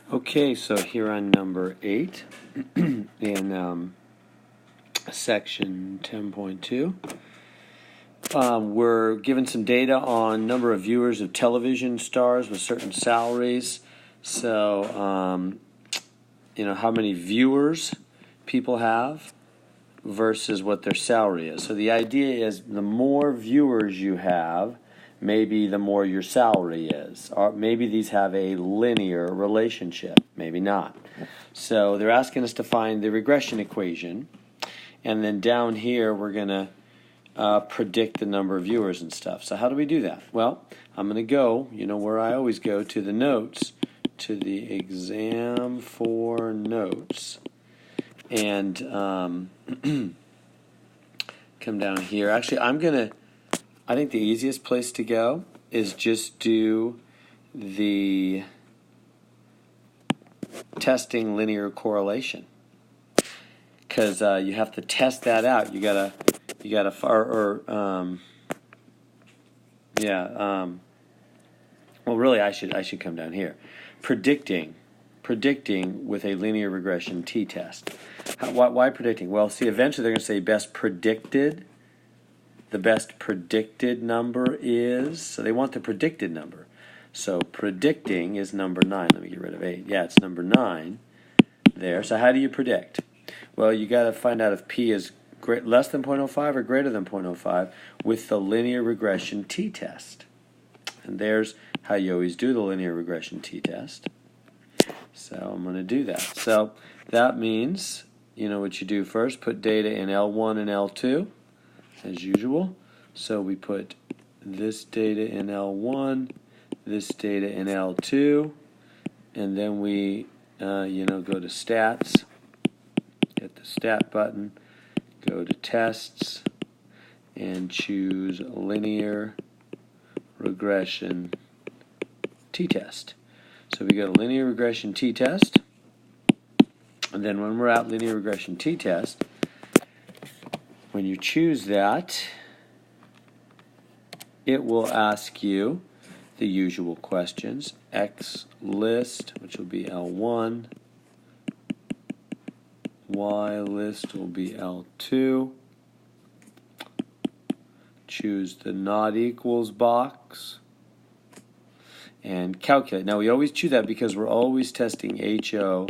Okay, so here on number 8 in section 10.2, we're given some data on number of viewers of television stars with certain salaries. So, how many viewers people have versus what their salary is. So the idea is the more viewers you have, maybe the more your salary is. Or maybe these have a linear relationship, maybe not. So they're asking us to find the regression equation, and then down here we're going to predict the number of viewers and stuff. So how do we do that? Well, I'm going to go, where I always go, to the notes, to the exam 4 notes, and come down here. Actually, I think the easiest place to go is just do the testing linear correlation, because you have to test that out. Well, really, I should come down here. Predicting with a linear regression t-test. Why predicting? Well, see, eventually they're going to say best predicted. The best predicted number is, so they want the predicted number. So predicting is number 9. Let me get rid of 8. Yeah, it's number 9 there. So how do you predict? Well, you got to find out if p is less than 0.05 or greater than 0.05 with the linear regression t-test. And there's how you always do the linear regression t-test. So I'm going to do that. So that means, what you do first, put data in L1 and L2, as usual. So we put this data in L1, this data in L2, and then we, go to stats, hit the stat button, go to tests, and choose linear regression t-test. So we go to linear regression t-test, and then when we're at linear regression t-test, when you choose that, it will ask you the usual questions. X list, which will be L1. Y list will be L2. Choose the not equals box and calculate. Now we always choose that because we're always testing HO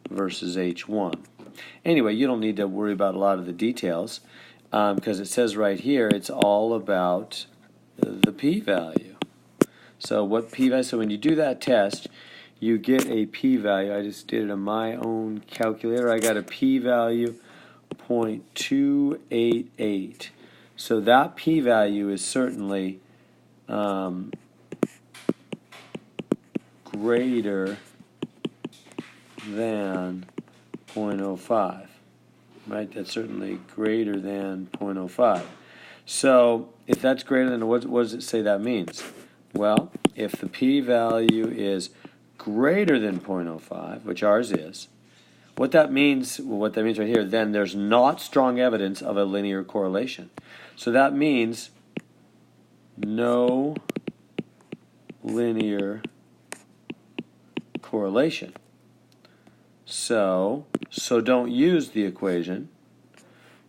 versus H1. Anyway, you don't need to worry about a lot of the details because it says right here it's all about the p-value. So what p-value? So when you do that test, you get a p-value. I just did it on my own calculator. I got a p-value 0.288. So that p-value is certainly greater than 0.05, right? That's certainly greater than 0.05. So if that's greater than, what does it say that means? Well, if the p-value is greater than 0.05, which ours is, what that means right here, then there's not strong evidence of a linear correlation. So that means no linear correlation. So don't use the equation,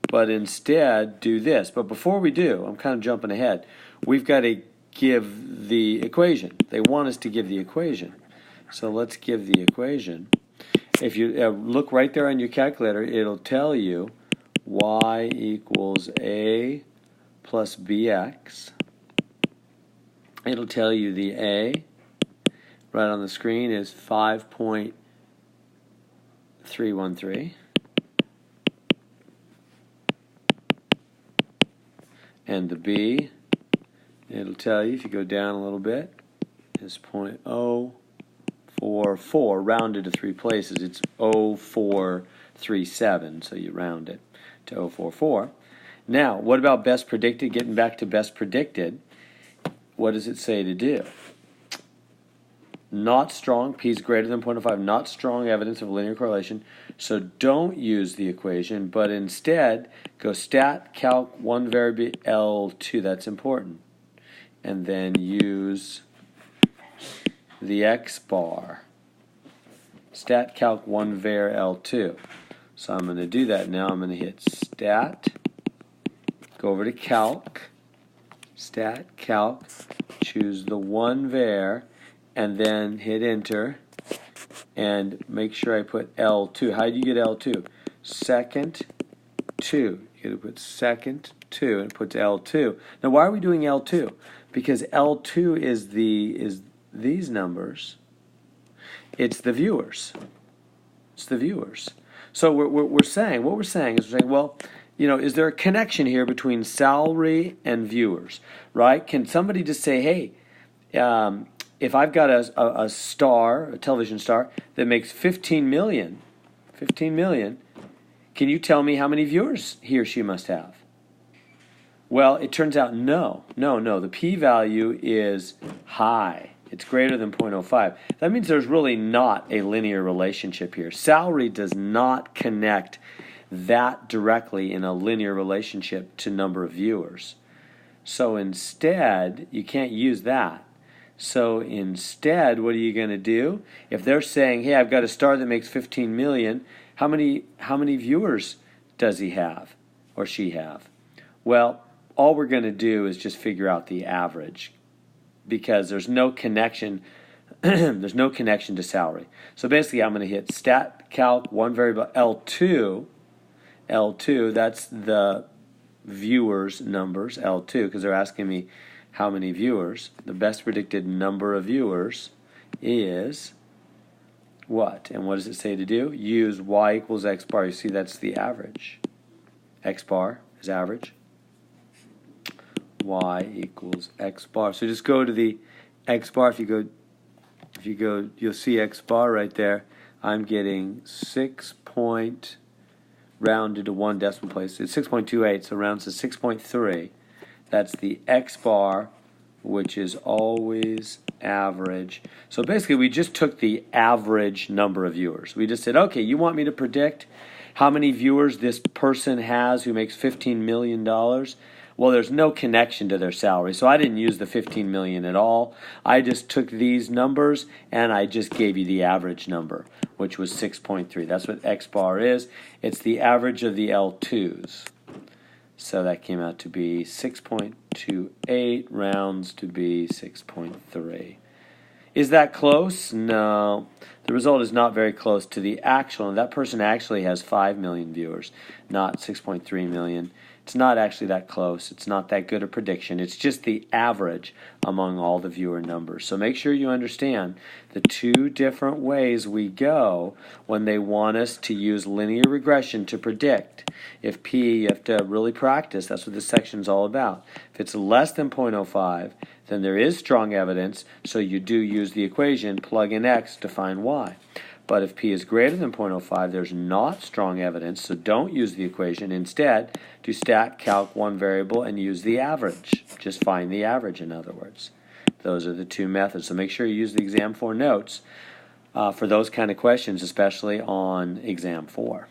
but instead do this. But before we do, I'm kind of jumping ahead, we've got to give the equation. They want us to give the equation. So let's give the equation. If you look right there on your calculator, it'll tell you y equals a plus bx. It'll tell you the a right on the screen is 5.313. And the b, it'll tell you, if you go down a little bit, is 0.044, rounded to 3 places. It's 0.437, so you round it to 0.44. Now, what about best predicted? Getting back to best predicted, what does it say to do? Not strong, p is greater than 0.05, not strong evidence of linear correlation, so don't use the equation, but instead go stat calc 1 variable L2, that's important, and then use the x bar Stat calc 1 var L2. So I'm going to do that now. I'm going to hit stat, go over to calc, stat calc, choose the 1 var, and then hit enter, and make sure I put L2. How do you get L2? Second 2. You got to put second 2, and it puts L2. Now, why are we doing L2? Because L2 is these numbers. It's the viewers. It's the viewers. So we're saying, what we're saying is, well, you know, is there a connection here between salary and viewers, right? Can somebody just say, hey, if I've got a star, a television star, that makes 15 million, can you tell me how many viewers he or she must have? Well, it turns out no. The p-value is high. It's greater than 0.05. That means there's really not a linear relationship here. Salary does not connect that directly in a linear relationship to number of viewers. So instead, you can't use that. So instead, what are you going to do? If they're saying, hey, I've got a star that makes 15 million, how many viewers does he have or she have? Well, all we're going to do is just figure out the average, because there's no connection. There's no connection to salary. So basically, I'm going to hit stat calc 1 variable L2. L2, that's the viewers numbers, L2, because they're asking me how many viewers. The best predicted number of viewers is what? And what does it say to do? Use y equals x bar. You see, that's the average. X bar is average. Y equals x bar. So just go to the x bar. If you go, you'll see x bar right there. I'm getting 6 point rounded to 1 decimal place. It's 6.28, so rounds to 6.3. That's the x bar, which is always average. So basically, we just took the average number of viewers. We just said, okay, you want me to predict how many viewers this person has who makes $15 million? Well, there's no connection to their salary, so I didn't use the 15 million at all. I just took these numbers and I just gave you the average number, which was 6.3. That's what X bar is. It's the average of the L2s. So that came out to be 6.28, rounds to be 6.3. Is that close? No. The result is not very close to the actual, and that person actually has 5 million viewers, not 6.3 million. It's not actually that close. It's not that good a prediction. It's just the average among all the viewer numbers. So make sure you understand the two different ways we go when they want us to use linear regression to predict. If P, you have to really practice. That's what this section is all about. If it's less than 0.05, then there is strong evidence, so you do use the equation, plug in X to find Y. But if P is greater than 0.05, there's not strong evidence, so don't use the equation. Instead, do stat calc 1 variable and use the average. Just find the average, in other words. Those are the two methods. So make sure you use the exam 4 notes for those kind of questions, especially on exam 4.